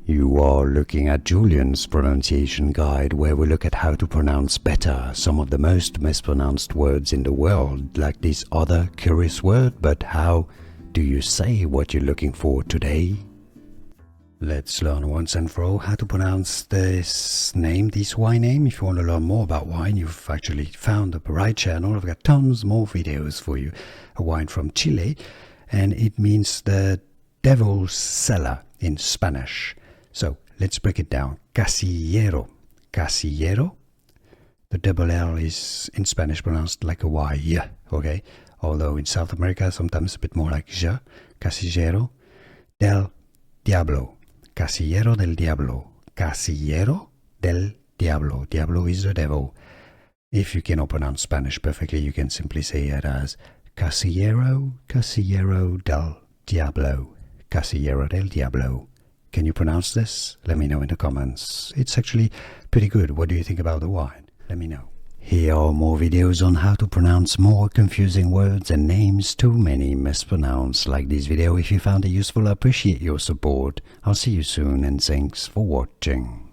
You are looking at Julian's pronunciation guide, where we look at how to pronounce better some of the most mispronounced words in the world, like this other curious word. But how do you say what you're looking for today? Let's learn once and for all how to pronounce this name, this wine name. If you want to learn more about wine, you've actually found the right channel. I've got tons more videos for you. A wine from Chile, and it means the devil's cellar in Spanish. So let's break it down. Casillero. Casillero. The double L is in Spanish pronounced like a Y, okay? Although in South America, sometimes a bit more like je. Casillero del Diablo. Casillero del Diablo. Casillero del Diablo. Diablo is the devil. If you cannot pronounce Spanish perfectly, you can simply say it as Casillero, Casillero del Diablo. Casillero del Diablo. Can you pronounce this? Let me know in the comments. It's actually pretty good. What do you think about the wine? Let me know. Here are more videos on how to pronounce more confusing words and names too many mispronounced. Like this video if you found it useful. I appreciate your support. I'll see you soon, and thanks for watching.